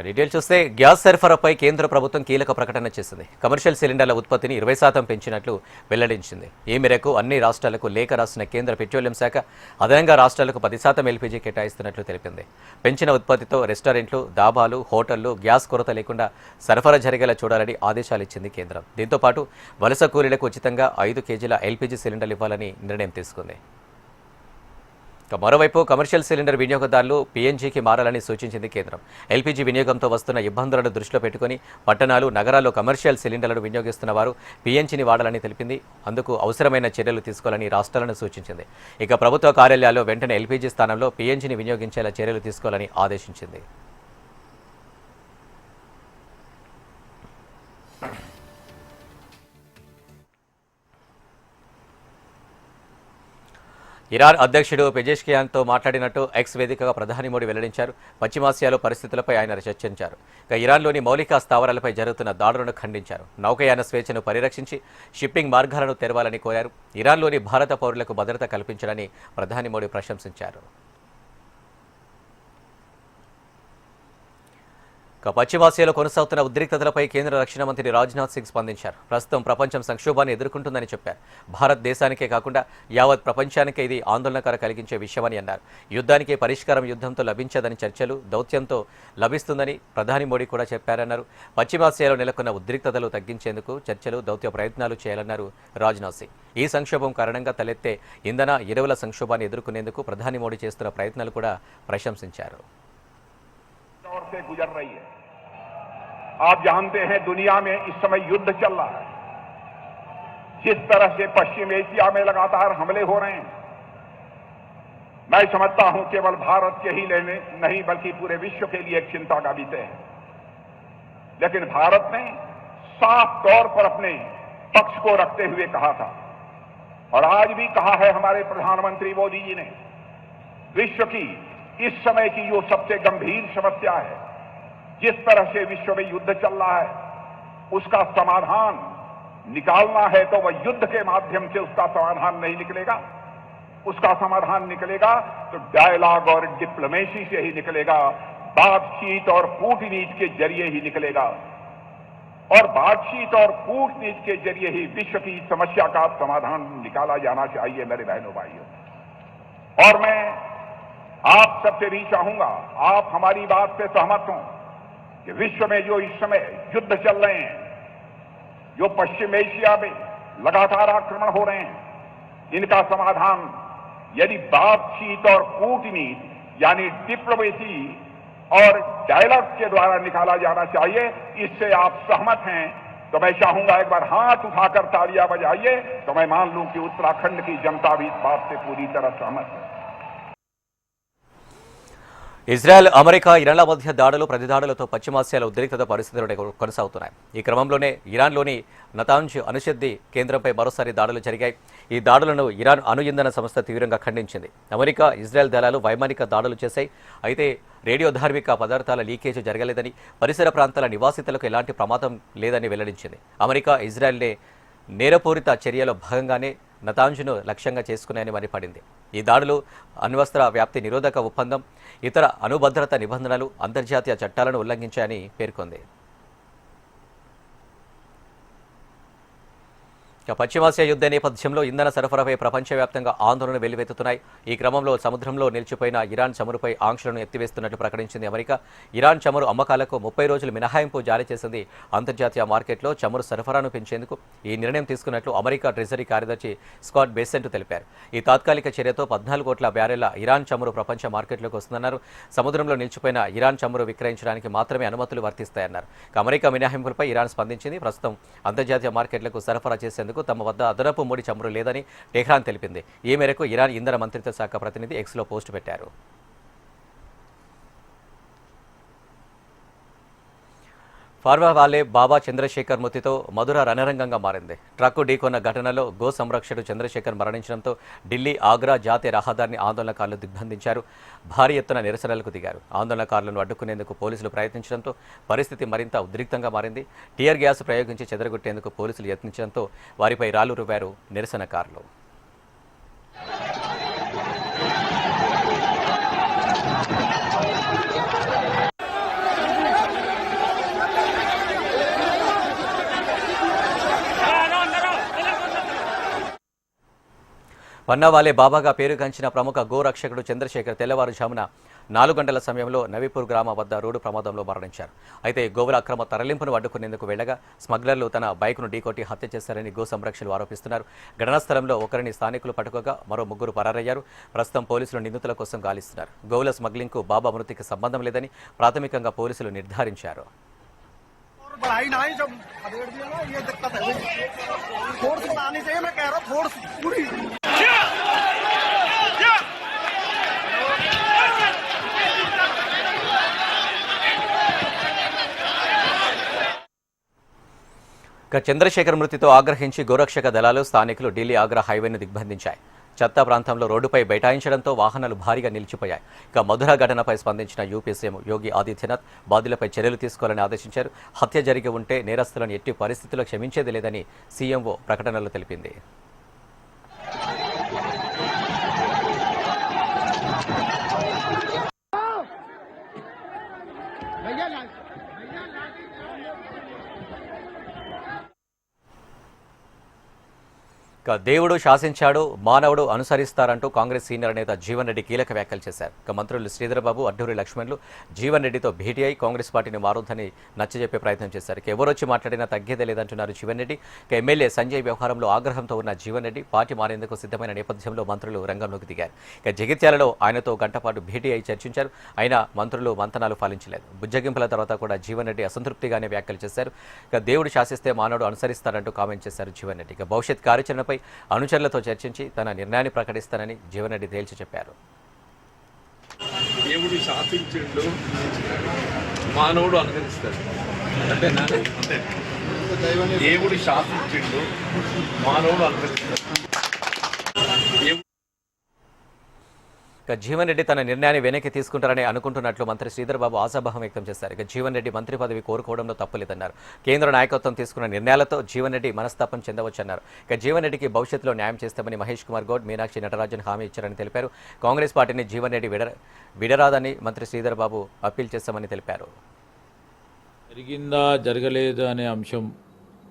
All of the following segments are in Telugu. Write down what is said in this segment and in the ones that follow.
డీటెయిల్ చూస్తే గ్యాస్ సరఫరాపై కేంద్ర ప్రభుత్వం కీలక ప్రకటన చేసింది. కమర్షియల్ సిలిండర్ల ఉత్పత్తిని 20% పెంచినట్లు వెల్లడించింది. ఈ మేరకు అన్ని రాష్ట్రాలకు లేఖ రాసిన కేంద్ర పెట్రోలియం శాఖ అదనంగా రాష్ట్రాలకు 10% ఎల్పీజీ కేటాయిస్తున్నట్లు తెలిపింది. పెంచిన ఉత్పత్తితో రెస్టారెంట్లు, దాబాలు, హోటళ్లు గ్యాస్ కొరత లేకుండా సరఫరా జరిగేలా చూడాలని ఆదేశాలు ఇచ్చింది కేంద్రం. దీంతో పాటు వలస కూలీలకు ఉచితంగా 5 కేజీల ఎల్పీజీ సిలిండర్లు ఇవ్వాలని నిర్ణయం తీసుకుంది. మరోవైపు కమర్షియల్ సిలిండర్ వినియోగదారులు పీఎన్జీకి మారాలని సూచించింది కేంద్రం. ఎల్పీజీ వినియోగంతో వస్తున్న ఇబ్బందులను దృష్టిలో పెట్టుకుని పట్టణాలు, నగరాల్లో కమర్షియల్ సిలిండర్లను వినియోగిస్తున్న వారు పీఎన్జీని వాడాలని తెలిపింది. అందుకు అవసరమైన చర్యలు తీసుకోవాలని రాష్ట్రాలను సూచించింది. ఇక ప్రభుత్వ కార్యాలయాల్లో వెంటనే ఎల్పీజీ స్థానంలో పీఎన్జీని వినియోగించేలా చర్యలు తీసుకోవాలని ఆదేశించింది. ఇరాన్ అధ్యక్షుడు పెజెష్కియాన్తో మాట్లాడినట్టు ఎక్స్ వేదికగా ప్రధాని మోడీ వెల్లడించారు. పశ్చిమాసియాలో పరిస్థితులపై ఆయన చర్చించారు. ఇక ఇరాన్లోని మౌలిక స్థావరాలపై జరుగుతున్న దాడులను ఖండించారు. నౌకాయాన స్వేచ్ఛను పరిరక్షించి షిప్పింగ్ మార్గాలను తెరవాలని కోరారు. ఇరాన్లోని భారత పౌరులకు భద్రత కల్పించాలని ప్రధాని మోడీ ప్రశంసించారు. పశ్చిమాసియాలో కొనసాగుతున్న ఉద్రిక్తతలపై కేంద్ర రక్షణ మంత్రి రాజ్నాథ్ సింగ్ స్పందించారు. ప్రస్తుతం ప్రపంచం సంక్షోభాన్ని ఎదుర్కొంటుందని చెప్పారు. భారతదేశానికే కాకుండా యావత్ ప్రపంచానికే ఇది ఆందోళనకర కలిగించే విషయమని అన్నారు. యుద్ధానికి పరిష్కారం యుద్ధంతో లభించదని, చర్చలు దౌత్యంతో లభిస్తుందని ప్రధాని మోడీ కూడా చెప్పారన్నారు. పశ్చిమాసియాలో నెలకొన్న ఉద్రిక్తతలు తగ్గించేందుకు చర్చలు, దౌత్య ప్రయత్నాలు చేయాలన్నారు రాజ్నాథ్ సింగ్. ఈ సంక్షోభం కారణంగా తలెత్తే ఇంధన, ఎరువుల సంక్షోభాన్ని ఎదుర్కొనేందుకు ప్రధాని మోడీ చేస్తున్న ప్రయత్నాలు కూడా ప్రశంసించారు. आप जानते हैं दुनिया में इस समय युद्ध चल रहा है. जिस तरह से पश्चिम एशिया में लगातार हमले हो रहे हैं, मैं समझता हूं केवल भारत के ही लेने नहीं बल्कि पूरे विश्व के लिए एक चिंता का विषय है. लेकिन भारत ने साफ तौर पर अपने पक्ष को रखते हुए कहा था और आज भी कहा है हमारे प्रधानमंत्री मोदी जी ने, विश्व की इस समय की जो सबसे गंभीर समस्या है, जिस तरह से विश्व में युद्ध चल रहा है, उसका समाधान निकालना है तो वह युद्ध के माध्यम से उसका समाधान नहीं निकलेगा. उसका समाधान निकलेगा तो डायलॉग और डिप्लोमेसी से ही निकलेगा. बातचीत और कूटनीति के जरिए ही निकलेगा और बातचीत और कूटनीति के जरिए ही विश्व की समस्या का समाधान निकाला जाना चाहिए मेरे बहनों भाइयों. और मैं आप सबसे भी चाहूंगा, आप हमारी बात से सहमत हों कि विश्व में जो इस समय युद्ध चल रहे हैं, जो पश्चिम एशिया में लगातार आक्रमण हो रहे हैं, इनका समाधान यदि बातचीत और कूटनीति यानी डिप्लोमेसी और डायलॉग के द्वारा निकाला जाना चाहिए. इससे आप सहमत हैं तो मैं चाहूंगा एक बार हाथ उठाकर तालियां बजाइए तो मैं मान लूं कि उत्तराखंड की जनता भी इस बात से पूरी तरह सहमत है. ఇజ్రాయెల్, అమెరికా, ఇరాన్ల మధ్య దాడులు, ప్రతిదాడులతో పశ్చిమాసియాలో ఉద్రిక్తత పరిస్థితులు కొనసాగుతున్నాయి. ఈ క్రమంలోనే ఇరాన్లోని నతాంజ్ అణుశక్తి కేంద్రంపై మరోసారి దాడులు జరిగాయి. ఈ దాడులను ఇరాన్ అణు ఇంధన సంస్థ తీవ్రంగా ఖండించింది. అమెరికా, ఇజ్రాయెల్ దళాలు వైమానిక దాడులు చేశాయి. అయితే రేడియో ధార్మిక పదార్థాల లీకేజ్ జరగలేదని, పరిసర ప్రాంతాల నివాసితులకు ఎలాంటి ప్రమాదం లేదని వెల్లడించింది. అమెరికా, ఇజ్రాయెల్లే నేరపూరిత చర్యలో భాగంగానే నతాంజ్ను లక్ష్యంగా చేసుకున్నాయని మండిపడింది. ఈ దాడులు అణ్వస్త్ర వ్యాప్తి నిరోధక ఒప్పందం, ఇతర అణుభద్రత నిబంధనలు, అంతర్జాతీయ చట్టాలను ఉల్లంఘించాయని పేర్కొంది. పశ్చిమాసియా యుద్ధ నేపథ్యంలో ఇంధన సరఫరాపై ప్రపంచవ్యాప్తంగా ఆందోళనలు వెల్లువెత్తుతున్నాయి. ఈ క్రమంలో సముద్రంలో నిలిచిపోయిన ఇరాన్ చమురుపై ఆంక్షలను ఎత్తివేస్తున్నట్లు ప్రకటించింది అమెరికా. ఇరాన్ చమురు అమ్మకాలకు 30 రోజులు మినహాయింపు జారీ చేసింది. అంతర్జాతీయ మార్కెట్లో చమురు సరఫరాను పెంచేందుకు ఈ నిర్ణయం తీసుకున్నట్లు అమెరికా ట్రెజరీ కార్యదర్శి స్కాట్ బేసెంట్ తెలిపారు. ఈ తాత్కాలిక చర్యతో 14 కోట్ల బ్యారెళ్ల ఇరాన్ చమురు ప్రపంచ మార్కెట్లోకి వస్తుందన్నారు. సముద్రంలో నిలిచిపోయిన ఇరాన్ చమురు విక్రయించడానికి మాత్రమే అనుమతులు వర్తిస్తాయన్నారు. అమెరికా మినహాయింపులపై ఇరాన్ స్పందించింది. ప్రస్తుతం అంతర్జాతీయ మార్కెట్లకు సరఫరా చేసేందుకు తమ వద్ద అదనపు ముడి చమురు లేదని టెహ్రాన్ తెలిపింది. ఈ మేరకు ఇరాన్ ఇంధన మంత్రిత్వ శాఖ ప్రతినిధి ఎక్స్లో పోస్ట్ పెట్టారు. ఫార్వా వాలే బాబా చంద్రశేఖర్ మృతితో మధుర రణరంగంగా మారింది. ట్రక్కు ఢీకొన్న ఘటనలో గో సంరక్షకుడు చంద్రశేఖర్ మరణించడంతో ఢిల్లీ, ఆగ్రా జాతీయ రహదారిని ఆందోళనకారులు దిగ్బంధించారు. భారీ ఎత్తున నిరసనలకు దిగారు. ఆందోళనకారులను అడ్డుకునేందుకు పోలీసులు ప్రయత్నించడంతో పరిస్థితి మరింత ఉద్రిక్తంగా మారింది. టియర్ గ్యాస్ ప్రయోగించి చెదరగొట్టేందుకు పోలీసులు యత్నించడంతో వారిపై రాళ్లు రువ్వారు నిరసనకారులు. పన్నావాలే బాబాగా పేరుగాంచిన ప్రముఖ గోరక్షకుడు చంద్రశేఖర్ తెల్లవారుజామున 4 గంటల సమయంలో నవీపూర్ గ్రామ వద్ద రోడ్డు ప్రమాదంలో మరణించారు. అయితే గోవుల అక్రమ తరలింపును అడ్డుకునేందుకు వెళ్లగా స్మగ్లర్లు తన బైక్ను ఢీకొట్టి హత్య చేశారని గో సంరక్షకులు ఆరోపిస్తున్నారు. ఘటనా స్థలంలో ఒకరిని స్థానికులు పట్టుకోగా మరో 3 పరారయ్యారు. ప్రస్తుతం పోలీసులు నిందితుల కోసం గాలిస్తున్నారు. గోవుల స్మగ్లింగ్కు బాబా మృతికి సంబంధం లేదని ప్రాథమికంగా పోలీసులు నిర్ధారించారు. बढ़ाई ना ही जब खदेड़ दिया ना, ये दिक्कत है। फोर्स बढ़ानी चाहिए, मैं कह रहा हूँ फोर्स पूरी। చంద్రశేఖర్ మృతితో ఆగ్రహించి గోరక్షక దళాలు స్థానికులు ఢిల్లీ ఆగ్రా హైవేను దిగ్బంధించాయి. చెత్త ప్రాంతంలో రోడ్డుపై బైఠాయించడంతో వాహనాలు భారీగా నిలిచిపోయాయి. ఇక మధుర ఘటనపై స్పందించిన యూపీ సీఎం యోగి ఆదిత్యనాథ్ బాధ్యులపై చర్యలు తీసుకోవాలని ఆదేశించారు. హత్య జరిగి ఉంటే నేరస్తులను ఎట్టి పరిస్థితుల్లో క్షమించేది లేదని సీఎంఓ ప్రకటనలో తెలిపింది. దేవుడు శాసించాడు, మానవుడు అనుసరిస్తారంటూ కాంగ్రెస్ సీనియర్ నేత జీవన్ రెడ్డి కీలక వ్యాఖ్యలు చేశారు. ఇక మంత్రులు శ్రీధరబాబు, అడ్డూరి లక్ష్మణ్లు జీవన్ రెడ్డితో భేటీ అయి కాంగ్రెస్ పార్టీని మారుద్దని నచ్చజెప్పే ప్రయత్నం చేశారు. ఇక ఎవరొచ్చి మాట్లాడినా తగ్గేదే లేదంటున్నారు జీవన్ రెడ్డి. ఇక ఎమ్మెల్యే సంజయ్ వ్యవహారంలో ఆగ్రహంతో ఉన్న జీవన్ రెడ్డి పార్టీ మారేందుకు సిద్ధమైన నేపథ్యంలో మంత్రులు రంగంలోకి దిగారు. ఇక జగిత్యాలలో ఆయనతో గంటపాటు భేటీ అయి చర్చించారు. అయినా మంత్రులు మంతనాలు ఫలించలేదు. బుజ్జగింపుల తర్వాత కూడా జీవన్ రెడ్డి అసంతృప్తిగానే వ్యాఖ్యలు చేశారు. ఇక దేవుడు శాసిస్తే మానవుడు అనుసరిస్తారంటూ కామెంట్ చేశారు జీవన్ రెడ్డి. ఇక భవిష్యత్ కార్యాచరణపై అనుచరులతో చర్చించి తన నిర్ణయాన్ని ప్రకటిస్తానని జీవన్ రెడ్డి తేల్చి చెప్పారు. దేవుడు శాసించిండు, మానవుడు అనుసరిస్తాడు. అంటే దేవుడు శాసించిండు, మానవుడు అనుసరిస్తాడు. ఇక జీవన్ రెడ్డి తన నిర్ణయాన్ని వెనక్కి తీసుకుంటారని అనుకుంటున్నట్లు మంత్రి శ్రీధరబాబు ఆశాభావం వ్యక్తం చేశారు. ఇక జీవన్ రెడ్డి మంత్రి పదవి కోరుకోవడంలో తప్పులేదన్నారు. కేంద్ర నాయకత్వం తీసుకున్న నిర్ణయాలతో జీవన్ రెడ్డి మనస్తాపం చెందవచ్చన్నారు. ఇక జీవన్ రెడ్డికి భవిష్యత్తులో న్యాయం చేస్తామని మహేష్ కుమార్ గౌడ్, మీనాక్షి నటరాజన్ హామీ ఇచ్చారని తెలిపారు. కాంగ్రెస్ పార్టీని జీవన్ రెడ్డి విడరాదని మంత్రి శ్రీధరబాబు అప్పీల్ చేస్తామని తెలిపారు. జరిగిందా జరగలేదు అనే అంశం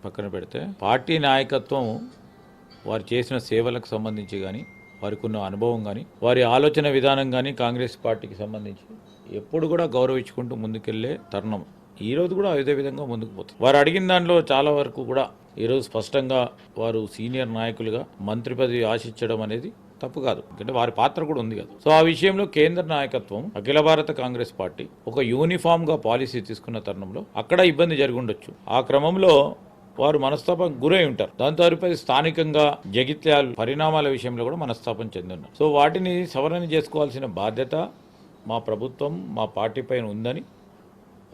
పక్కన పెడితే పార్టీ నాయకత్వం వారు చేసిన సేవలకు సంబంధించి కానీ, వారికి ఉన్న అనుభవం కానీ, వారి ఆలోచన విధానం కానీ కాంగ్రెస్ పార్టీకి సంబంధించి ఎప్పుడు కూడా గౌరవించుకుంటూ ముందుకెళ్లే తరుణం. ఈరోజు కూడా అదే విధంగా ముందుకు పోతుంది. వారు అడిగిన దాంట్లో చాలా వరకు కూడా ఈరోజు స్పష్టంగా వారు సీనియర్ నాయకులుగా మంత్రి పదవి ఆశించడం అనేది తప్పు కాదు, ఎందుకంటే వారి పాత్ర కూడా ఉంది కదా. సో ఆ విషయంలో కేంద్ర నాయకత్వం, అఖిల భారత కాంగ్రెస్ పార్టీ ఒక యూనిఫామ్ గా పాలసీ తీసుకున్న తరుణంలో అక్కడ ఇబ్బంది జరిగి ఉండొచ్చు. ఆ క్రమంలో వారు మనస్తాపం గురై ఉంటారు. దాంతో వారిపై స్థానికంగా జగిత్యాల పరిణామాల విషయంలో కూడా మనస్తాపం చెందున్నారు. సో వాటిని సవరణ చేసుకోవాల్సిన బాధ్యత మా ప్రభుత్వం, మా పార్టీ పైన ఉందని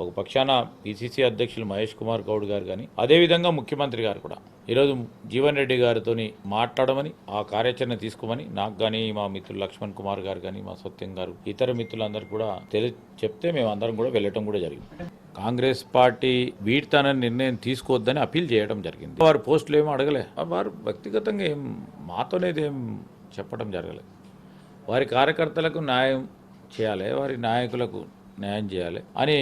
ఒక పక్షాన పిసిసి అధ్యక్షులు మహేష్ కుమార్ గౌడ్ గారు కానీ, అదేవిధంగా ముఖ్యమంత్రి గారు కూడా ఈరోజు జీవన్ రెడ్డి గారితో మాట్లాడమని, ఆ కార్యాచరణ తీసుకోమని నాకు కానీ, మా మిత్రులు లక్ష్మణ్ కుమార్ గారు కానీ, మా సత్యం గారు, ఇతర మిత్రులందరూ కూడా చెప్తే మేము అందరం కూడా వెళ్ళటం కూడా జరిగింది. కాంగ్రెస్ పార్టీ వీటితన నిర్ణయం తీసుకోవద్దని అప్పీల్ చేయడం జరిగింది. వారు పోస్టులు ఏమో అడగలే, వారు వ్యక్తిగతంగా ఏం మాతోనేది ఏం చెప్పడం జరగలేదు. వారి కార్యకర్తలకు న్యాయం చేయాలి, వారి నాయకులకు న్యాయం చేయాలి అని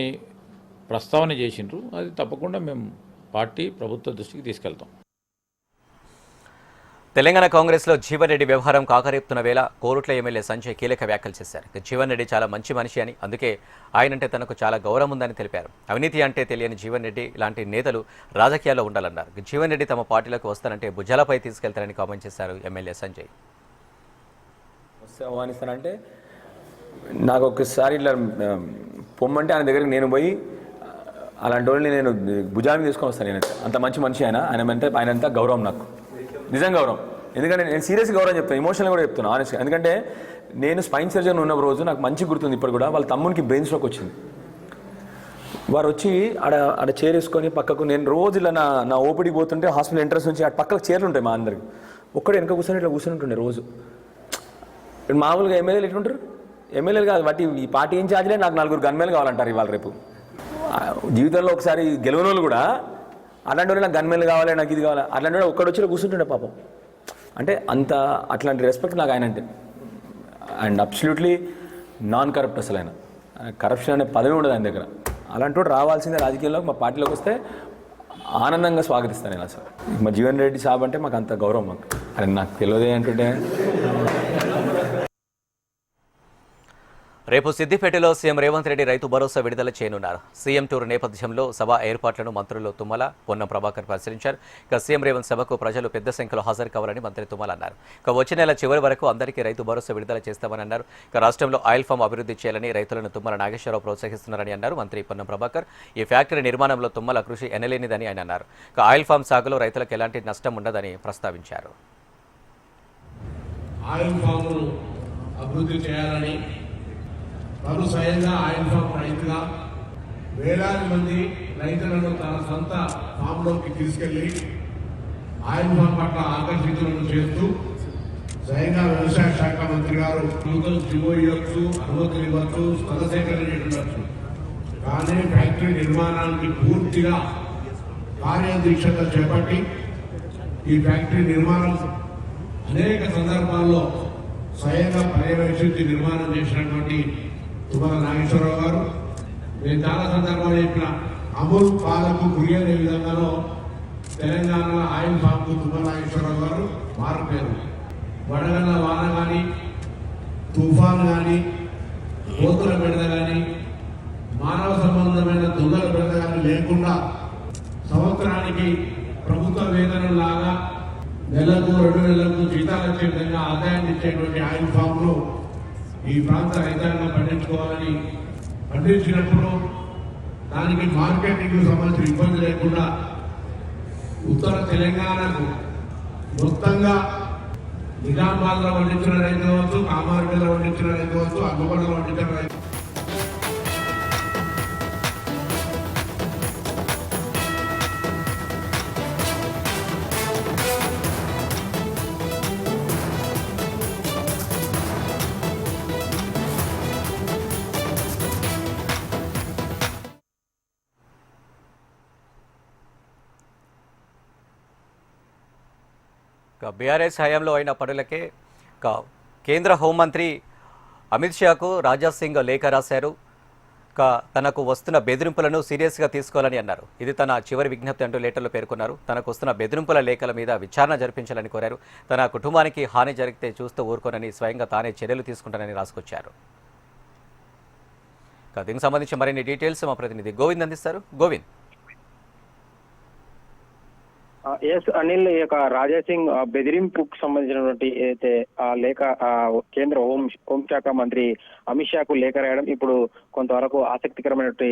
ప్రస్తావన చేసిండ్రు. అది తప్పకుండా మేము పార్టీ ప్రభుత్వ దృష్టికి తీసుకెళ్తాం. తెలంగాణ కాంగ్రెస్లో జీవన్ రెడ్డి వ్యవహారం కాకరేపుతున్న వేళ కోరుట్ల ఎమ్మెల్యే సంజయ్ కీలక వ్యాఖ్యలు చేశారు. జీవన్ రెడ్డి చాలా మంచి మనిషి అని, అందుకే ఆయనంటే తనకు చాలా గౌరవం ఉందని తెలిపారు. అవినీతి అంటే తెలియని జీవన్ రెడ్డి లాంటి నేతలు రాజకీయాల్లో ఉండాలన్నారు. జీవన్ రెడ్డి తమ పార్టీలోకి వస్తానంటే భుజాలపై తీసుకెళ్తారని కామెంట్ చేశారు ఎమ్మెల్యే సంజయ్. ఆహ్వానిస్తానంటే నాకు ఒకసారి ఇలా పొమ్మంటే ఆయన దగ్గరికి నేను పోయి అలాంటి వాళ్ళని నేను భుజాన్ని తీసుకొని వస్తాను. నేను అంత మంచి మనిషి ఆయనంతా గౌరవం, నాకు నిజంగా గౌరవం. ఎందుకంటే నేను సీరియస్గా గౌరవం చెప్తాను, ఎమోషనల్ కూడా చెప్తాను ఆనెస్ట్గా. ఎందుకంటే నేను స్పైన్ సర్జన్ ఉన్న రోజు నాకు మంచి గుర్తుంది. ఇప్పుడు కూడా వాళ్ళ తమ్మునికి బ్రెయిన్ స్ట్రోక్ వచ్చింది. వారు వచ్చి ఆడ చైర్ వేసుకొని పక్కకు, నేను రోజు ఇలా నా ఓపీడీకి పోతుంటే హాస్పిటల్ ఎంట్రన్స్ నుంచి అటు పక్కకు చైర్లు ఉంటాయి మా అందరికి, ఒక్కడే వెనక కూర్చొని ఇట్లా కూర్చొని ఉంటుండే రోజు. మామూలుగా ఎమ్మెల్యేలు ఎట్లుంటారు, ఎమ్మెల్యేలు కాదు బట్టి ఈ పార్టీ ఇన్ఛార్జ్లే నాకు 4 గన్మెన్లు కావాలంటారు ఇవాళ రేపు. జీవితంలో ఒకసారి గెలవని వాళ్ళు కూడా అలాంటి వాళ్ళు నాకు గన్మెన్లు కావాలి, నాకు ఇది కావాలి, అట్లాంటి వాడు ఒక్కడు వచ్చి కూర్చుంటుండే పాపం. అంటే అట్లాంటి రెస్పెక్ట్ నాకు ఆయన అంటే. And absolutely non corrupt. అసలు ఆయన కరప్షన్ అనే పదవి ఉండదు ఆయన దగ్గర. అలాంటి వాడు రావాల్సిందే రాజకీయాల్లోకి, మా పార్టీలోకి వస్తే ఆనందంగా స్వాగతిస్తాను నేను. అసలు మా జీవన్ రెడ్డి సాబ్ అంటే మాకు అంత గౌరవం. మాకు అది నాకు తెలియదు ఏంటంటే రేపు సిద్దిపేటలో సీఎం రేవంత్ రెడ్డి రైతు భరోసా విడుదల చేయనున్నారు. సీఎం టూర్ నేపథ్యంలో సభ ఏర్పాట్లను మంత్రులు తుమ్మల, పొన్నం ప్రభాకర్ పరిశీలించారు. ఇక సీఎం రేవంత్ సభకు ప్రజలు పెద్ద సంఖ్యలో హాజరు కావాలని మంత్రి తుమ్మల అన్నారు. ఇక వచ్చే నెల చివరి వరకు అందరికీ రైతు భరోసా విడుదల చేస్తామని అన్నారు. ఇక రాష్ట్రంలో ఆయిల్ ఫామ్ అభివృద్ధి చేయాలని రైతులను తుమ్మల నాగేశ్వరరావు ప్రోత్సహిస్తున్నారని అన్నారు మంత్రి పొన్నం ప్రభాకర్. ఈ ఫ్యాక్టరీ నిర్మాణంలో తుమ్మల కృషి ఎనలేనిదని ఆయన అన్నారు. ఇక ఆయిల్ ఫామ్ సాగులో రైతులకు ఎలాంటి నష్టం ఉండదని ప్రస్తావించారు. ఆయిల్ ఫామ్ను అభివృద్ధి చేయాలని తను స్వయంగా ఆయిల్ ఫామ్ రైతుగా వేలాది మంది రైతులను తన సొంత ఫామ్లోకి తీసుకెళ్లి ఆయిల్ ఫామ్ పట్ల ఆకర్షితులను చేస్తూ స్వయంగా వ్యవసాయ శాఖ మంత్రి గారు నూతన జీవో ఇవ్వచ్చు, అనుమతులు ఇవ్వచ్చు, స్థల సేకరణ ఉండొచ్చు. కానీ ఫ్యాక్టరీ నిర్మాణానికి పూర్తిగా కార్యదీక్షత చేపట్టి ఈ ఫ్యాక్టరీ నిర్మాణం అనేక సందర్భాల్లో స్వయంగా పర్యవేక్షించి నిర్మాణం చేసినటువంటి తుమ్మల నాగేశ్వరరావు గారు, నేను చాలా సందర్భాలు చెప్పిన అమూల్ పాలకు గురియనే విధంగానో తెలంగాణలో ఆయిల్ ఫామ్కు తుమ్మల నాగేశ్వరరావు గారు మారిపోయారు. వడగళ్ళ వాన కానీ, తుఫాన్ కానీ, కోతుల బెడద కానీ, మానవ సంబంధమైన దొంగల బెడద కానీ లేకుండా సంవత్సరానికి ప్రభుత్వ వేతనంలాగా నెలకు 2 నెలలకు జీతాలు వచ్చే విధంగా ఆదాయాన్ని ఇచ్చేటువంటి ఆయిల్ ఫామ్ను ఈ ప్రాంత రైతాంగం పండించుకోవాలని, పండించినప్పుడు దానికి మార్కెటింగ్ సంబంధించిన ఇబ్బంది లేకుండా ఉత్తర తెలంగాణకు మొత్తంగా నిజామాబాద్లో పండించిన రైతు కావచ్చు, కామారెడ్డిలో పండించిన రైతు కావచ్చు, అమ్మగొండలో పండించిన రైతు. బీఆర్ఎస్ హయాంలో అయిన పనులకే కేంద్ర హోంమంత్రి అమిత్ షాకు రాజా సింగ్ లేఖ రాశారు. తనకు వస్తున్న బెదిరింపులను సీరియస్గా తీసుకోవాలని అన్నారు. ఇది తన చివరి విజ్ఞప్తి అంటూ లేటర్లో పేర్కొన్నారు. తనకు వస్తున్న బెదిరింపుల లేఖల మీద విచారణ జరిపించాలని కోరారు. తన కుటుంబానికి హాని జరిగితే చూస్తూ ఊరుకోనని స్వయంగా తానే చర్యలు తీసుకుంటానని రాసుకొచ్చారు. దీనికి సంబంధించి మరిన్ని డీటెయిల్స్ మా ప్రతినిధి గోవింద్ అందిస్తారు. గోవింద్. ఎస్ అనిల్, ఈ యొక్క రాజాసింగ్ బెదిరింపుకు సంబంధించినటువంటి ఏదైతే లేఖ కేంద్ర హోంశాఖ మంత్రి అమిత్ షాకు లేఖ రాయడం ఇప్పుడు కొంతవరకు ఆసక్తికరమైనటువంటి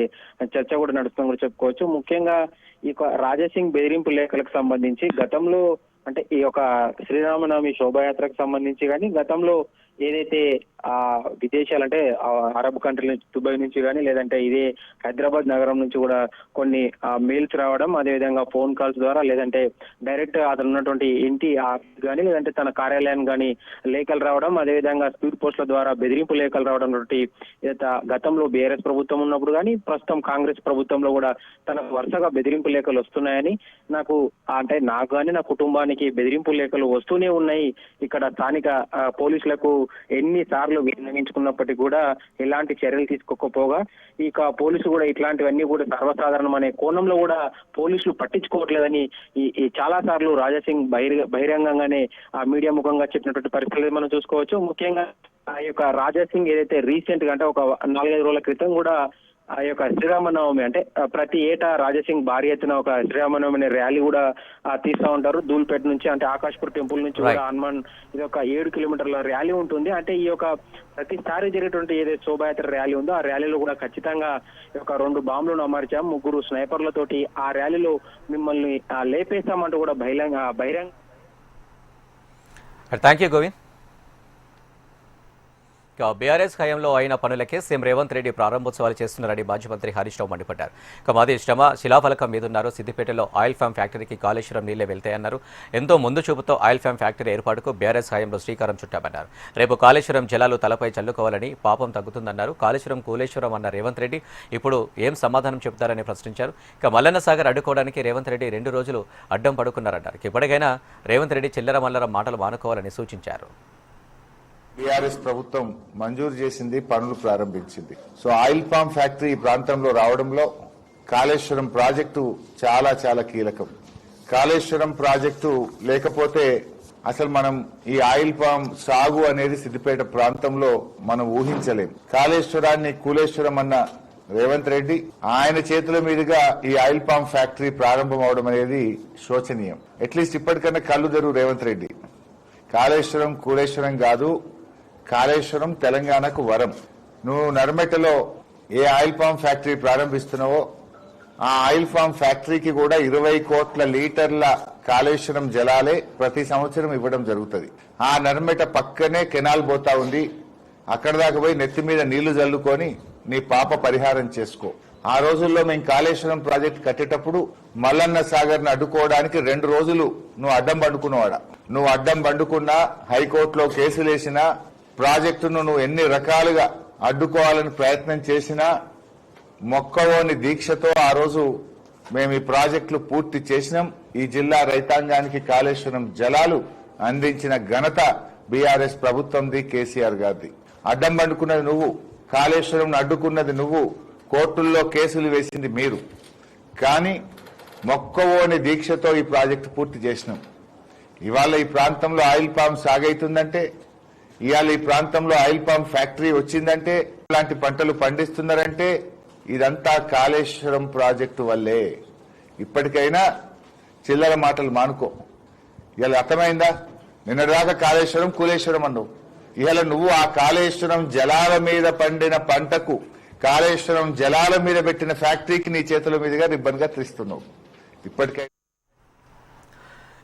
చర్చ కూడా నడుస్తుందని కూడా చెప్పుకోవచ్చు. ముఖ్యంగా ఈ యొక్క రాజాసింగ్ బెదిరింపు లేఖలకు సంబంధించి గతంలో అంటే ఈ యొక్క శ్రీరామనవమి శోభాయాత్రకు సంబంధించి కానీ గతంలో ఏదైతే విదేశాలంటే అరబ్ కంట్రీ నుంచి దుబాయ్ నుంచి కానీ లేదంటే ఇదే హైదరాబాద్ నగరం నుంచి కూడా కొన్ని మెయిల్స్ రావడం, అదేవిధంగా ఫోన్ కాల్స్ ద్వారా లేదంటే డైరెక్ట్ అతను ఉన్నటువంటి ఇంటి కానీ లేదంటే తన కార్యాలయాన్ని కానీ లేఖలు రావడం, అదేవిధంగా స్పీడ్ పోస్టుల ద్వారా బెదిరింపు లేఖలు రావడం గతంలో బీఆర్ఎస్ ప్రభుత్వం ఉన్నప్పుడు కానీ ప్రస్తుతం కాంగ్రెస్ ప్రభుత్వంలో కూడా తనకు వరుసగా బెదిరింపు లేఖలు వస్తున్నాయని, నాకు కానీ నా కుటుంబానికి బెదిరింపు లేఖలు వస్తూనే ఉన్నాయి. ఇక్కడ స్థానిక పోలీసులకు ఎన్నిసార్లు విన్నవించుకున్నప్పటికీ కూడా ఎలాంటి చర్యలు తీసుకోకపోగా ఇక పోలీసులు కూడా ఇట్లాంటివన్నీ కూడా సర్వసాధారణం అనే కోణంలో కూడా పోలీసులు పట్టించుకోవట్లేదని ఈ చాలా సార్లు రాజాసింగ్ బహిరంగంగానే ఆ మీడియా ముఖంగా చెప్పినటువంటి పరిస్థితులు మనం చూసుకోవచ్చు. ముఖ్యంగా ఆ యొక్క రాజాసింగ్ ఏదైతే రీసెంట్ గా అంటే ఒక 4-5 రోజుల క్రితం కూడా ఆ యొక్క శ్రీరామనవమి అంటే ప్రతి ఏటా రాజాసింగ్ భారీ ఎత్తున ఒక శ్రీరామనవమి అనే ర్యాలీ కూడా తీస్తూ ఉంటారు. ధూల్పేట నుంచి అంటే ఆకాష్పూర్ టెంపుల్ నుంచి కూడా హనుమాన్ ఇది ఒక 7 కిలోమీటర్ల ర్యాలీ ఉంటుంది. అంటే ఈ యొక్క ప్రతిసారి జరిగేటువంటి ఏదైతే శోభాయాత్ర ర్యాలీ ఉందో ఆ ర్యాలీలో కూడా ఖచ్చితంగా ఒక 2 బాంబులను అమర్చాం, 3 స్నైపర్లతోటి ఆ ర్యాలీలో మిమ్మల్ని లేపేస్తామంటూ కూడా బహిరంగ. Thank you Govind. బీఆర్ఎస్ హయాంలో అయిన పనులకే సీఎం రేవంత్ రెడ్డి ప్రారంభోత్సవాలు చేస్తున్నారని మాజీ మంత్రి హరీష్ రావు మండిపడ్డారు. మాది శ్రమ శిలాఫలకం మీదున్నారు. సిద్దిపేటలో ఆయిల్ ఫామ్ ఫ్యాక్టరీకి కాళేశ్వరం నీళ్లే వెళ్తాయన్నారు. ఎంతో ముందు చూపుతో ఆయిల్ ఫామ్ ఫ్యాక్టరీ ఏర్పాటుకు బీఆర్ఎస్ హయాంలో శ్రీకారం చుట్టామన్నారు. రేపు కాళేశ్వరం జలాలు తలపై చల్లుకోవాలని పాపం తగ్గుతుందన్నారు. కాళేశ్వరం కూలేశ్వరం అన్న రేవంత్ రెడ్డి ఇప్పుడు ఏం సమాధానం చెబుతారని ప్రశ్నించారు. మల్లన్న సాగర్ అడ్డుకోవడానికి రేవంత్ రెడ్డి 2 రోజులు అడ్డం పడుకున్నారన్నారు. ఇప్పటికైనా రేవంత్ రెడ్డి చిల్లర మల్లర మాటలు మానుకోవాలని సూచించారు. బీఆర్ఎస్ ప్రభుత్వం మంజూరు చేసింది, పనులు ప్రారంభించింది. సో ఆయిల్ పామ్ ఫ్యాక్టరీ ఈ ప్రాంతంలో రావడంలో కాళేశ్వరం ప్రాజెక్టు చాలా చాలా కీలకం. కాళేశ్వరం ప్రాజెక్టు లేకపోతే అసలు మనం ఈ ఆయిల్ పామ్ సాగు అనేది సిద్దిపేట ప్రాంతంలో మనం ఊహించలేం. కాళేశ్వరాన్ని కూలేశ్వరం అన్న రేవంత్ రెడ్డి ఆయన చేతుల మీదుగా ఈ ఆయిల్ పామ్ ఫ్యాక్టరీ ప్రారంభం అవడం అనేది శోచనీయం. అట్లీస్ట్ ఇప్పటికన్నా కళ్ళు తెరువు రేవంత్ రెడ్డి. కాళేశ్వరం కూలేశ్వరం కాదు, కాళేశ్వరం తెలంగాణకు వరం. నువ్వు నర్మెటలో ఏ ఆయిల్ పామ్ ఫ్యాక్టరీ ప్రారంభిస్తున్నావో ఆ ఆయిల్ పామ్ ఫ్యాక్టరీకి కూడా 20 కోట్ల లీటర్ల కాళేశ్వరం జలాలే ప్రతి సంవత్సరం ఇవ్వడం జరుగుతుంది. ఆ నర్మెట పక్కనే కెనాల్ పోతా ఉంది. అక్కడ దాకా పోయి నెత్తి మీద నీళ్లు జల్లుకొని నీ పాప పరిహారం చేసుకో. ఆ రోజుల్లో మేము కాళేశ్వరం ప్రాజెక్ట్ కట్టేటప్పుడు మల్లన్న సాగర్ ను అడ్డుకోవడానికి 2 రోజులు నువ్వు అడ్డం పండుకున్నవాడా. నువ్వు అడ్డం పండుకున్నా, హైకోర్టులో కేసులేసినా, ప్రాజెక్టును నువ్వు ఎన్ని రకాలుగా అడ్డుకోవాలని ప్రయత్నం చేసినా మొక్కవోని దీక్షతో ఆ రోజు మేము ఈ ప్రాజెక్టులు పూర్తి చేసినాం. ఈ జిల్లా రైతాంగానికి కాళేశ్వరం జలాలు అందించిన ఘనత బీఆర్ఎస్ ప్రభుత్వంది, కేసీఆర్ గారిది. అడ్డం పండుకున్నది నువ్వు, కాళేశ్వరం అడ్డుకున్నది నువ్వు, కోర్టుల్లో కేసులు వేసింది మీరు. కానీ మొక్కవోని దీక్షతో ఈ ప్రాజెక్టు పూర్తి చేసినాం. ఇవాళ ఈ ప్రాంతంలో ఆయిల్ పామ్ సాగైతుందంటే, ఇవాళ ఈ ప్రాంతంలో ఆయిల్ పామ్ ఫ్యాక్టరీ వచ్చిందంటే, ఇలాంటి పంటలు పండిస్తున్నారంటే ఇదంతా కాళేశ్వరం ప్రాజెక్టు వల్లే. ఇప్పటికైనా చిల్లర మాటలు మానుకో. ఇవాళ అర్థమైందా? నిన్నటిదాకా కాళేశ్వరం కూలేశ్వరం అన్నావు. ఇవాళ నువ్వు ఆ కాళేశ్వరం జలాల మీద పండిన పంటకు, కాళేశ్వరం జలాల మీద పెట్టిన ఫ్యాక్టరీకి నీ చేతుల మీదుగా రిబ్బన్ గా తీస్తున్నావు. ఇప్పటికైనా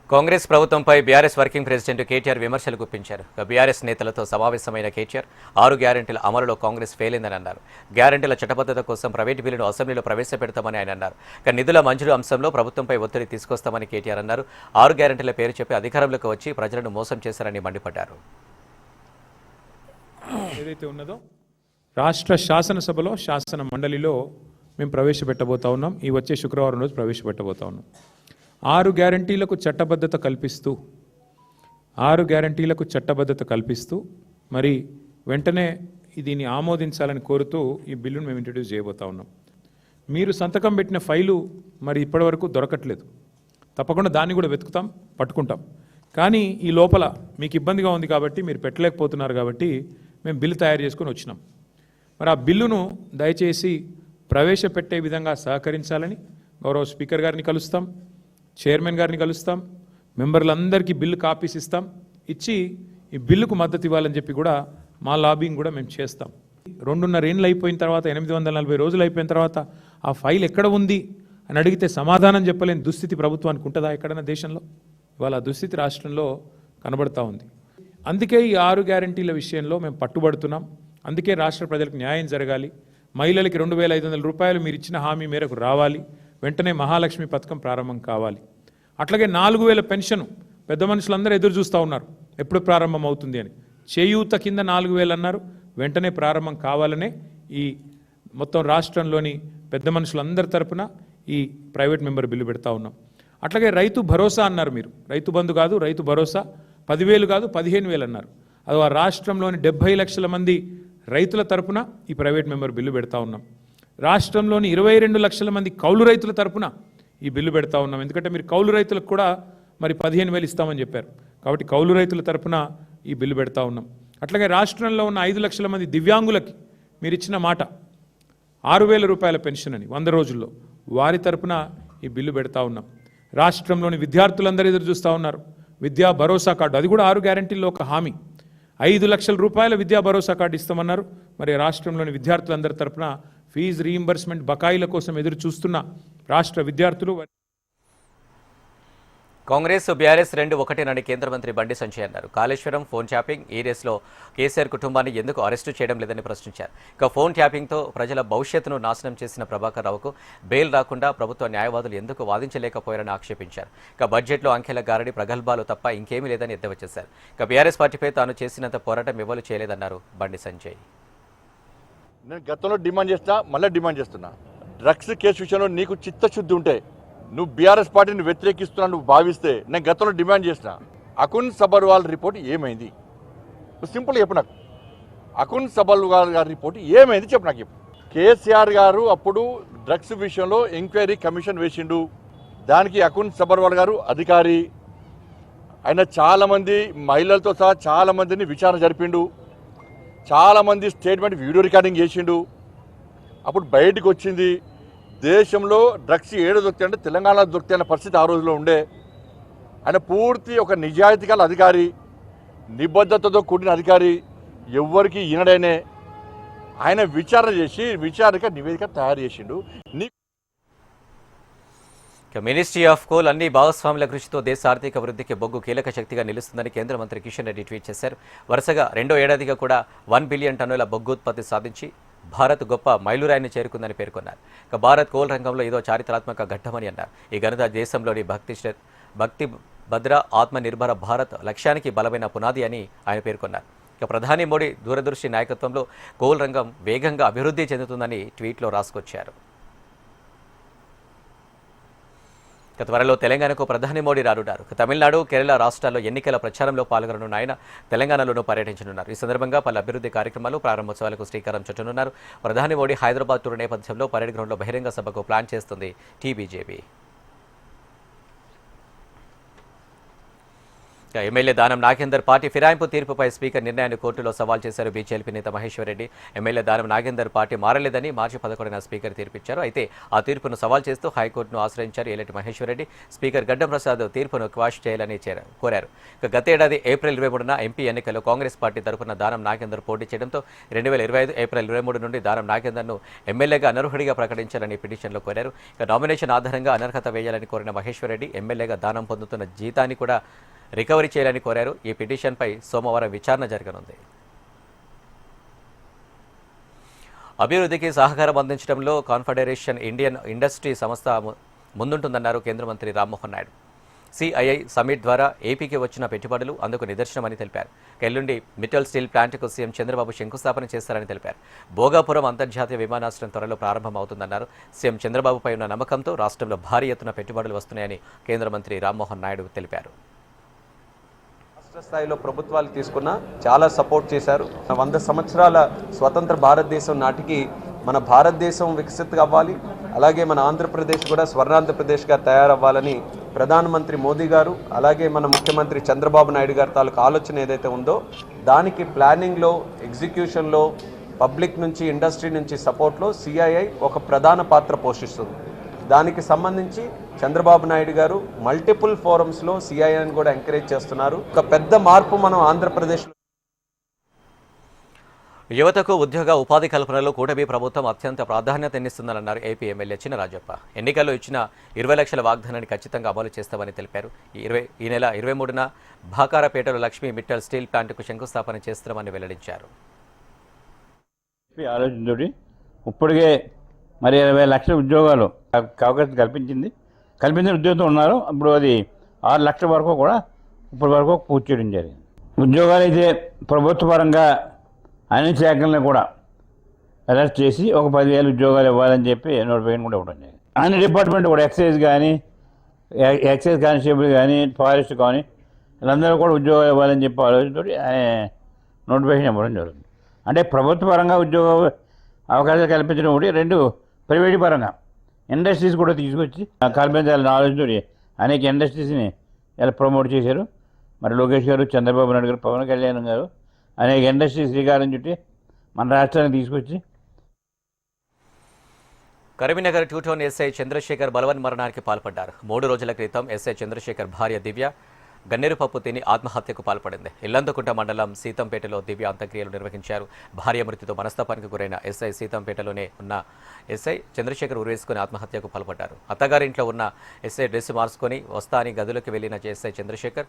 కాంగ్రెస్ ప్రభుత్వంపై బీఆర్ఎస్ వర్కింగ్ ప్రెసిడెంట్ కేటీఆర్ విమర్శలు గుప్పించారు. బీఆర్ఎస్ నేతలతో సమావేశమైన కేటీఆర్ 6 గ్యారెంటీల అమలులో కాంగ్రెస్ ఫెయిల్ అయిందని అన్నారు. గ్యారెంటీల చట్టబద్ధత కోసం ప్రైవేటు బిల్లును అసెంబ్లీలో ప్రవేశపెడతామని ఆయన అన్నారు. నిధుల మంజూరు అంశంలో ప్రభుత్వంపై ఒత్తిడి తీసుకొస్తామని కేటీఆర్ అన్నారు. 6 గ్యారెంటీల పేరు చెప్పి అధికారంలోకి వచ్చి ప్రజలను మోసం చేశారని మండిపడ్డారు. ఏదైతే ఉన్నదో రాష్ట్ర శాసనసభలో, శాసన మండలిలో మేము ప్రవేశపెట్టబోతా ఉన్నాం. ఈ వచ్చే శుక్రవారం రోజు ప్రవేశపెట్టబోతా ఉన్నాం. 6 గ్యారంటీలకు చట్టబద్ధత కల్పిస్తూ మరి వెంటనే దీన్ని ఆమోదించాలని కోరుతూ ఈ బిల్లును మేము ఇంట్రడ్యూస్ చేయబోతా ఉన్నాం. మీరు సంతకం పెట్టిన ఫైలు మరి ఇప్పటివరకు దొరకట్లేదు. తప్పకుండా దాన్ని కూడా వెతుకుతాం, పట్టుకుంటాం. కానీ ఈ లోపల మీకు ఇబ్బందిగా ఉంది కాబట్టి, మీరు పెట్టలేకపోతున్నారు కాబట్టి మేము బిల్లు తయారు చేసుకొని వచ్చినాం. మరి ఆ బిల్లును దయచేసి ప్రవేశపెట్టే విధంగా సహకరించాలని గౌరవ స్పీకర్ గారిని కలుస్తాం, చైర్మన్ గారిని కలుస్తాం, మెంబర్లందరికీ బిల్లు కాపీస్ ఇస్తాం. ఇచ్చి ఈ బిల్లుకు మద్దతు ఇవ్వాలని చెప్పి కూడా మా లాబింగ్ కూడా మేము చేస్తాం. 2.5 ఏళ్ళు అయిపోయిన తర్వాత, 840 రోజులు అయిపోయిన తర్వాత ఆ ఫైల్ ఎక్కడ ఉంది అని అడిగితే సమాధానం చెప్పలేని దుస్థితి ప్రభుత్వానికి ఉంటుందా ఎక్కడైనా దేశంలో? ఇవాళ ఆ దుస్థితి రాష్ట్రంలో కనబడతా ఉంది. అందుకే ఈ 6 గ్యారంటీల విషయంలో మేము పట్టుబడుతున్నాం. అందుకే రాష్ట్ర ప్రజలకు న్యాయం జరగాలి. మహిళలకి 2,500 రూపాయలు మీరు ఇచ్చిన హామీ మేరకు రావాలి. వెంటనే మహాలక్ష్మి పథకం ప్రారంభం కావాలి. అట్లాగే 4,000 పెన్షన్ పెద్ద మనుషులందరూ ఎదురు చూస్తూ ఉన్నారు ఎప్పుడు ప్రారంభం అవుతుంది అని. చేయూత కింద 4,000 అన్నారు, వెంటనే ప్రారంభం కావాలనే ఈ మొత్తం రాష్ట్రంలోని పెద్ద మనుషులందరి తరపున ఈ ప్రైవేట్ మెంబర్ బిల్లు పెడతా ఉన్నాం. అట్లాగే రైతు భరోసా అన్నారు మీరు. రైతు బంధు కాదు, రైతు భరోసా 10,000 కాదు 15,000 అన్నారు. అది ఆ రాష్ట్రంలోని 70 లక్షల మంది రైతుల తరపున ఈ ప్రైవేట్ మెంబర్ బిల్లు పెడతా ఉన్నాం. రాష్ట్రంలోని 22 లక్షల మంది కౌలు రైతుల తరపున ఈ బిల్లు పెడతా ఉన్నాం. ఎందుకంటే మీరు కౌలు రైతులకు కూడా మరి 15,000 ఇస్తామని చెప్పారు కాబట్టి కౌలు రైతుల తరపున ఈ బిల్లు పెడతా ఉన్నాం. అట్లాగే రాష్ట్రంలో ఉన్న 5 లక్షల మంది దివ్యాంగులకి మీరు ఇచ్చిన మాట 6,000 రూపాయల పెన్షన్ అని 100 రోజుల్లో, వారి తరపున ఈ బిల్లు పెడతా ఉన్నాం. రాష్ట్రంలోని విద్యార్థులందరూ ఎదురు చూస్తూ ఉన్నారు విద్యా భరోసా కార్డు, అది కూడా 6 గ్యారెంటీల్లో ఒక హామీ. 5 లక్షల రూపాయల విద్యా భరోసా కార్డు ఇస్తామన్నారు. మరి రాష్ట్రంలోని విద్యార్థులందరి తరపున ఫీజు రీయింబర్స్మెంట్ బకాయిల కోసం ఎదురు చూస్తున్న రాష్ట్ర విద్యార్థులు. కాంగ్రెస్ బీఆర్ఎస్ 2 ఒకటేనని కేంద్ర మంత్రి బండి సంజయ్ అన్నారు. కాళేశ్వరం ఫోన్ ట్యాపింగ్ ఈ రేసులో కేసీఆర్ కుటుంబాన్ని ఎందుకు అరెస్టు చేయడం లేదని ప్రశ్నించారు. ఇక ఫోన్ ట్యాపింగ్తో ప్రజల భవిష్యత్తును నాశనం చేసిన ప్రభాకర్ రావుకు బెయిల్ రాకుండా ప్రభుత్వ న్యాయవాదులు ఎందుకు వాదించలేకపోయారని ఆక్షేపించారు. ఇక బడ్జెట్లో అంకెల గారడి ప్రగల్భాలు తప్ప ఇంకేమీ లేదని ఎద్దేవా చేశారు. ఇక బీఆర్ఎస్ పార్టీపై తాను చేసినంత పోరాటం ఎవరు చేయలేదన్నారు బండి సంజయ్. నేను గతంలో డిమాండ్ చేస్తా, మళ్ళీ డిమాండ్ చేస్తున్నా. డ్రగ్స్ కేసు విషయంలో నీకు చిత్తశుద్ధి ఉంటే, నువ్వు బీఆర్ఎస్ పార్టీని వ్యతిరేకిస్తున్నా నువ్వు భావిస్తే, నేను గతంలో డిమాండ్ చేసిన అకున్ సబర్వాల్ రిపోర్ట్ ఏమైంది? సింపుల్ చెప్పు నాకు. అకున్ సబర్వాల్ గారి రిపోర్ట్ ఏమైంది చెప్పు నాకు. కేసీఆర్ గారు అప్పుడు డ్రగ్స్ విషయంలో ఎంక్వైరీ కమిషన్ వేసిండు. దానికి అకున్ సబర్వాల్ గారు అధికారి. ఆయన చాలామంది మహిళలతో సహా చాలామందిని విచారణ జరిపిండు, చాలామంది స్టేట్మెంట్ వీడియో రికార్డింగ్ చేసిండు. అప్పుడు బయటకు వచ్చింది దేశంలో డ్రగ్స్ ఏడు దొరుకుతాయి అంటే తెలంగాణలో దొరుకుతాయి అన్న పరిస్థితి ఆ రోజులో ఉండే. ఆయన పూర్తి ఒక నిజాయితీ గల అధికారి, నిబద్ధతతో కూడిన అధికారి, ఎవ్వరికి ఈనడైనే ఆయన విచారణ చేసి విచారణ నివేదిక తయారు చేసిండు. మినిస్ట్రీ ఆఫ్ కోల్ అన్ని భాగస్వాముల కృషితో దేశ ఆర్థిక అభివృద్ధికి బొగ్గు కీలక శక్తిగా నిలుస్తుందని కేంద్ర మంత్రి కిషన్ రెడ్డి ట్వీట్ చేశారు. వరుసగా రెండో ఏడాదిగా కూడా 1 బిలియన్ టన్నుల బొగ్గు ఉత్పత్తి సాధించి భారత్ గొప్ప మైలురాయిని చేరుకుందని పేర్కొన్నారు. ఇక భారత్ కోల్ రంగంలో ఇదో చారిత్రాత్మక ఘట్టమని అన్నారు. ఈ ఘనత దేశంలోని భక్తి భద్ర ఆత్మ నిర్భర భారత్ లక్ష్యానికి బలమైన పునాది అని ఆయన పేర్కొన్నారు. ఇక ప్రధాని మోడీ దూరదృష్టి నాయకత్వంలో కోల్ రంగం వేగంగా అభివృద్ధి చెందుతుందని ట్వీట్లో రాసుకొచ్చారు. త్వరలో తెలంగాణకు ప్రధాని మోడీ రానున్నారు. తమిళనాడు, కేరళ రాష్ట్రాల్లో ఎన్నికల ప్రచారంలో పాల్గొననున్న ఆయన తెలంగాణలోనూ పర్యటించనున్నారు. ఈ సందర్భంగా పలు అభివృద్ధి కార్యక్రమాలు, ప్రారంభోత్సవాలకు శ్రీకారం చుట్టనున్నారు. ప్రధాని మోడీ హైదరాబాద్ టూర్ నేపథ్యంలో పరేడ్ గ్రౌండ్లో బహిరంగ సభకు ప్లాన్ చేస్తుంది TBJP. MLA Danam Nagender party ఫిరాయింపు తీర్పుపై speaker నిర్ణయాన్ని కోర్టులో సవాల్ చేశారు బీజేపీ నేత మహేశ్వర్ రెడ్డి. ఎమ్మెల్యే దానం నాగేందర్ పార్టీ మారలేదని మార్చి 11న స్పీకర్ తీర్పిచ్చారు. అయితే ఆ తీర్పును సవాల్ చేస్తూ హైకోర్టును ఆశ్రయించారు ఏలేటి మహేశ్వర్ రెడ్డి. స్పీకర్ గడ్డం ప్రసాద్ తీర్పును క్వాష్ చేయాలని కోరారు. గత ఏడాది ఏప్రిల్ 23న ఎంపీ ఎన్నికల్లో కాంగ్రెస్ పార్టీ తరఫున దానం నాగేందర్ పోటీ చేయడంతో 2025 ఏప్రిల్ 23 నుండి దానం నాగేందర్ను ఎమ్మెల్యేగా అనర్హుడిగా ప్రకటించాలని పిటిషన్లో కోరారు. నామినేషన్ ఆధారంగా అనర్హత వేయాలని కోరిన మహేశ్వర్ రెడ్డి ఎమ్మెల్యేగా దానం పొందుతున్న జీతాన్ని కూడా రికవరీ చేయాలని కోరారు. ఈ పిటిషన్పై సోమవారం విచారణ జరగనుంది. అభివృద్ధికి సహకారం అందించడంలో కాన్ఫెడరేషన్ ఇండియన్ ఇండస్ట్రీ సంస్థ ముందుంటుందన్నారు కేంద్ర మంత్రి రామ్మోహన్ నాయుడు. సిఐఐ సమ్మిట్ ద్వారా ఏపీకి వచ్చిన పెట్టుబడులు అందుకు నిదర్శనమని తెలిపారు. ఎల్లుండి మిట్టల్ స్టీల్ ప్లాంట్కు సీఎం చంద్రబాబు శంకుస్థాపన చేస్తారని తెలిపారు. భోగాపురం అంతర్జాతీయ విమానాశ్రయం త్వరలో ప్రారంభమవుతుందన్నారు. సీఎం చంద్రబాబుపై ఉన్న నమ్మకంతో రాష్ట్రంలో భారీ ఎత్తున పెట్టుబడులు వస్తున్నాయని కేంద్ర మంత్రి రామ్మోహన్ నాయుడు తెలిపారు. రాష్ట్ర స్థాయిలో ప్రభుత్వాలు తీసుకున్న చాలా సపోర్ట్ చేశారు. 100 సంవత్సరాల స్వతంత్ర భారతదేశం నాటికి మన భారతదేశం వికసిత్ అవ్వాలి, అలాగే మన ఆంధ్రప్రదేశ్ కూడా స్వర్ణాంధ్రప్రదేశ్గా తయారవ్వాలని ప్రధానమంత్రి మోదీ గారు అలాగే మన ముఖ్యమంత్రి చంద్రబాబు నాయుడు గారి తాలూకు ఆలోచన ఏదైతే ఉందో దానికి ప్లానింగ్లో, ఎగ్జిక్యూషన్లో, పబ్లిక్ నుంచి, ఇండస్ట్రీ నుంచి సపోర్ట్లో సిఐఐ ఒక ప్రధాన పాత్ర పోషిస్తుంది. దానికి సంబంధించి చంద్రబాబు నాయుడు గారు మల్టిపుల్ ఫోరమ్స్లో సిఐఐని కూడా ఎంకరేజ్ చేస్తున్నారు. ఒక పెద్ద మార్పు మనం ఆంధ్రప్రదేశ్లో. యువతకు ఉద్యోగ ఉపాధి కల్పనలో కూటమి ప్రభుత్వం అత్యంత ప్రాధాన్యతనిస్తుందన్నారు ఏపీ ఎమ్మెల్యే చినరాజప్ప. ఎన్నికల్లో ఇచ్చిన 20 లక్షల వాగ్దానాన్ని ఖచ్చితంగా అమలు చేస్తామని తెలిపారు. ఈ నెల 23న భాకారపేటలో లక్ష్మీ మిట్టల్ స్టీల్ ప్లాంట్కు శంకుస్థాపన చేస్తామని వెల్లడించారు. ఆలోచనతోటి ఇప్పటికే మరి 20 లక్షల ఉద్యోగాలు అవకాశం కల్పించిన ఉద్యోగంతో ఉన్నారు. ఇప్పుడు అది 6 లక్షల వరకు కూడా ఇప్పటి వరకు పూర్తి చేయడం జరిగింది. ఉద్యోగాలు అయితే ప్రభుత్వ పరంగా అన్ని శాఖలను కూడా అరెస్ట్ చేసి ఒక 10,000 ఉద్యోగాలు ఇవ్వాలని చెప్పి నోటిఫికేషన్ కూడా ఇవ్వడం జరిగింది. అన్ని డిపార్ట్మెంట్ కూడా ఎక్సైజ్ కానిస్టేబుల్ కానీ, ఫారెస్ట్ కానీ వీళ్ళందరూ కూడా ఉద్యోగాలు ఇవ్వాలని చెప్పి ఆలోచనతో నోటిఫికేషన్ ఇవ్వడం జరుగుతుంది. అంటే ప్రభుత్వ పరంగా ఉద్యోగ అవకాశాలు కల్పించడం ఒకటి, 2 ప్రైవేట్ పరంగా ఇండస్ట్రీస్ కూడా తీసుకొచ్చి కల్పించాలని ఆలోచనతో అనేక ఇండస్ట్రీస్ని ఇలా ప్రమోట్ చేశారు. మరి లోకేష్ గారు, చంద్రబాబు నాయుడు గారు, పవన్ కళ్యాణ్ గారు అనేక ఇండస్ట్రీస్ శ్రీకారం చుట్టి మన రాష్ట్రానికి తీసుకొచ్చి. కరీంనగర్ 2 టౌన్ ఎస్ఐ చంద్రశేఖర్ బలవన్ మరణానికి పాల్పడ్డారు. 3 రోజుల క్రితం ఎస్ఐ చంద్రశేఖర్ భార్య దివ్య గన్నేరు పప్పు తిని ఆత్మహత్యకు పాల్పడింది. ఇల్లందుకుంట మండలం సీతంపేటలో దివ్య అంత్యక్రియలు నిర్వహించారు. భార్య మృతితో మనస్తాపానికి గురైన ఎస్ఐ సీతంపేటలోనే ఉన్న ఎస్ఐ చంద్రశేఖర్ ఉరేసుకుని ఆత్మహత్యకు పాల్పడ్డారు. అత్తగారింట్లో ఉన్న ఎస్ఐ డ్రెస్ మార్చుకొని వస్తా అని గదిలోకి వెళ్లిన ఎస్ఐ చంద్రశేఖర్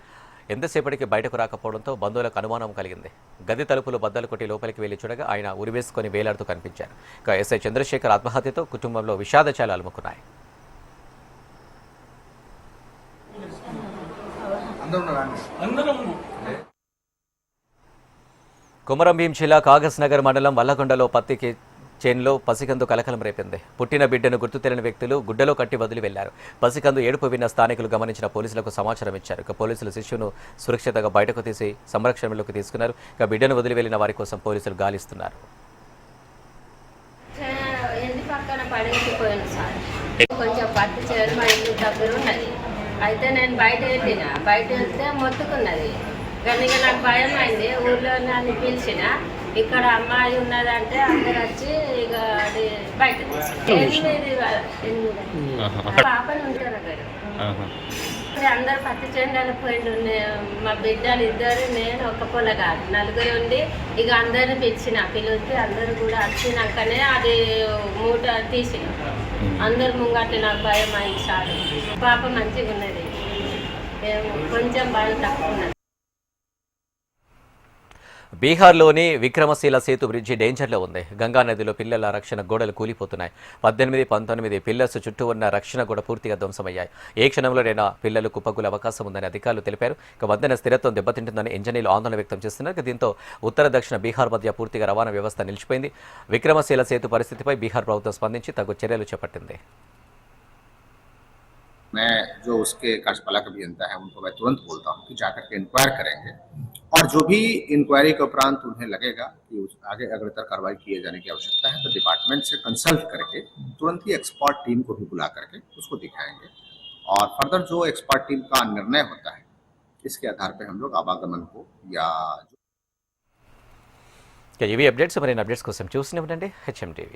ఎంతసేపటికి బయటకు రాకపోవడంతో బంధువులకు అనుమానం కలిగింది. గది తలుపులు బద్దలు కొట్టి లోపలికి వెళ్లి చూడగా ఆయన ఉరివేసుకొని వేలాడుతూ కనిపించారు. ఇక ఎస్ఐ చంద్రశేఖర్ ఆత్మహత్యతో కుటుంబంలో విషాదచాలు అలుముకున్నాయి. కొమరంభీం జిల్లా కాగజ్ నగర్ మండలం వల్లగొండలో పత్తి చేనులో పసికందు కలకలం రేపింది. పుట్టిన బిడ్డను గుర్తు తెలియని వ్యక్తులు గుడ్డలో కట్టి వదిలి వెళ్లారు. పసికందు ఏడుపు విన్న స్థానికులు గమనించిన పోలీసులకు సమాచారం ఇచ్చారు. ఇక పోలీసులు శిశువును సురక్షితంగా బయటకు తీసి సంరక్షణలోకి తీసుకున్నారు. ఇక బిడ్డను వదిలి వెళ్లిన వారి కోసం పోలీసులు గాలిస్తున్నారు. కొంచెం పత్తి చేను మా ఇంటి దగ్గర ఉన్నది. అయితే నేను బయట వెళ్తే మొత్తుకున్నది. కానీ ఇక నాకు భయం అయింది. ఊళ్ళో నన్ను పిలిచిన ఇక్కడ అమ్మాయి ఉన్నదంటే అందరు వచ్చి ఇక అది బయట పాపని ఉంటారు అక్కడ అందరు పత్తి చెండాలు పోయిండు. మా బిడ్డలు ఇద్దరు, నేను ఒక పొల కాదు నలుగురు ఉండి ఇక అందరిని పిలిచి అందరు కూడా వచ్చినాకనే అది మూట తీసిన. అందరు ముంగట్టే నాకు భయం అయింది. సార్ పాప మంచిగా ఉన్నది, కొంచెం బాగా తక్కువ ఉన్నది. బీహార్లోని విక్రమశీల సేతు బ్రిడ్జి డేంజర్లో ఉంది. గంగా నదిలో పిల్లల రక్షణ గోడలు కూలిపోతున్నాయి. 18, 19 పిల్లర్స్ చుట్టూ ఉన్న రక్షణ గోడ పూర్తిగా ధ్వంసమయ్యాయి. ఏ క్షణంలోనైనా పిల్లలు కుప్పకూలే అవకాశం ఉందని అధికారులు తెలిపారు. ఇక వంతెన స్థిరత్వం దెబ్బతింటుందని ఇంజనీర్లు ఆందోళన వ్యక్తం చేస్తున్నారు. దీంతో ఉత్తర దక్షిణ బీహార్ మధ్య పూర్తిగా రవాణా వ్యవస్థ నిలిచిపోయింది. విక్రమశీల సేతు పరిస్థితిపై బీహార్ ప్రభుత్వం స్పందించి తగు చర్యలు చేపట్టింది. मैं जो उसके कार्यपालक अभियंता है उनको मैं तुरंत बोलता हूँ कि जाकर के इंक्वायर करेंगे और जो भी इंक्वायरी के उपरांत उन्हें लगेगा कि आगे अग्रतर कार्रवाई किए जाने की आवश्यकता है तो डिपार्टमेंट से कंसल्ट करके तुरंत ही एक्सपर्ट टीम को भी बुला करके उसको दिखाएंगे और फर्दर जो एक्सपर्ट टीम का निर्णय होता है इसके आधार पर हम लोग आवागमन को या ఇవి అప్డేట్స్. మరిన్ని అప్డేట్స్ కోసం చూస్తూనే ఉండండి HM TV.